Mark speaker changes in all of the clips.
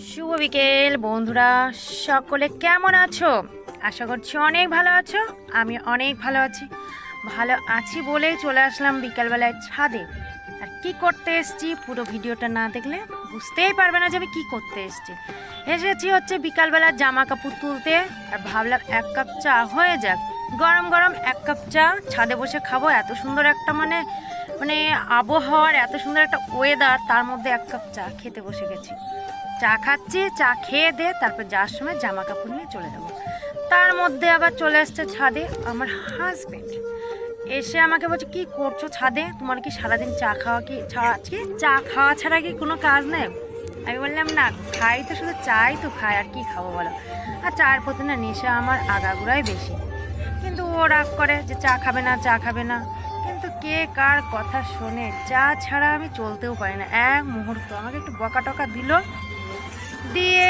Speaker 1: শুভ বিকেল বন্ধুরা, সকলে কেমন আছো? আশা করছি অনেক ভালো আছো। আমি অনেক ভালো আছি বলেই চলে আসলাম বিকালবেলায় ছাদে। আর কি করতে এসেছি পুরো ভিডিওটা না দেখলে বুঝতেই পারবে না যে আমি কী করতে এসেছি হচ্ছে বিকালবেলা জামা কাপড় তুলতে। আর ভাবলাম এক কাপ চা হয়ে যাক, গরম গরম এক কাপ চা ছাদে বসে খাবো। এত সুন্দর একটা মানে মানে আবহাওয়ার এত সুন্দর একটা ওয়েদার, তার মধ্যে এক কাপ চা খেতে বসে গেছি। চা খাচ্ছি, চা খেয়ে দে তারপর যাওয়ার সময় জামা কাপড় নিয়ে চলে যাবো। তার মধ্যে আবার চলে আসছে ছাদে আমার হাজবেন্ড। এসে আমাকে বলছে, কি করছো ছাদে? তোমার কি সারাদিন চা খাওয়া চা খাওয়া ছাড়া কি কোনো কাজ নেই? আমি বললাম, না খাই তো, শুধু চাই তো খাই, আর কি খাবো বলো। আর চায়ের প্রতি না নেশা আমার আগাগোড়াই বেশি। কিন্তু ও রাগ করে যে চা খাবে না। কিন্তু কে কার কথা শোনে? চা ছাড়া আমি চলতেও পারি না এক মুহূর্ত। আমাকে একটু বকা টকা দিয়ে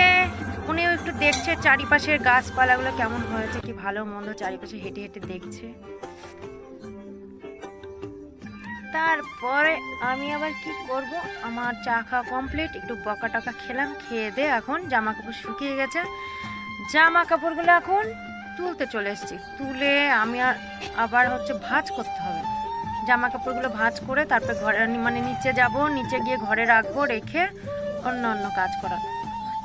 Speaker 1: উনিও একটু দেখছে চারিপাশের গাছপালাগুলো কেমন হয়েছে, কি ভালো মন্দ, চারিপাশে হেঁটে হেঁটে দেখছে। তারপরে আমি আবার কি করব, আমার চা খাওয়া কমপ্লিট, একটু বকা টকা খেলাম, খেয়ে দে এখন জামা কাপড় শুকিয়ে গেছে। জামা কাপড়গুলো এখন তুলতে চলে এসেছি। তুলে আমি আবার হচ্ছে ভাঁজ করতে হবে। জামা কাপড়গুলো ভাঁজ করে তারপর ঘরে নিচে যাব, নিচে গিয়ে ঘরে রাখবো, রেখে অন্য কাজ করা।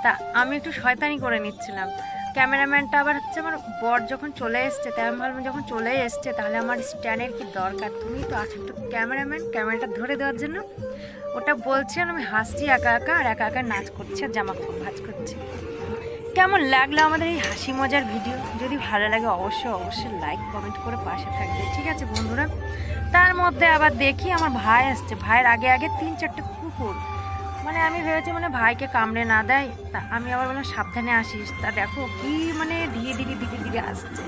Speaker 1: তা আমি একটু শয়তানি করে নিচ্ছিলাম। ক্যামেরাম্যানটা আবার হচ্ছে আমার বর যখন চলে এসছে, তাই আমি ভাবলাম যখন চলে এসছে তাহলে আমার স্ট্যান্ডের কি দরকার, তুমি তো আছো একটু ক্যামেরাম্যান, ক্যামেরাটা ধরে দেওয়ার জন্য। ওটা বলছি আর আমি হাসছি একা একা নাচ করছি আর জামা কাপড় ভাঁজ করছি। কেমন লাগলো আমাদের এই হাসি মজার ভিডিও? যদি ভালো লাগে অবশ্যই লাইক কমেন্ট করে পাশে থাকবে, ঠিক আছে বন্ধুরা? তার মধ্যে আবার দেখি আমার ভাই আসছে। ভাইয়ের আগে 3-4টে কুকুর, মানে আমি ভেবেছি মানে ভাইকে কামড়ে না দেয়। তা আমি আবার বললাম সাবধানে আসিস। তা দেখো কি মানে ধীরে ধীরে আসছে।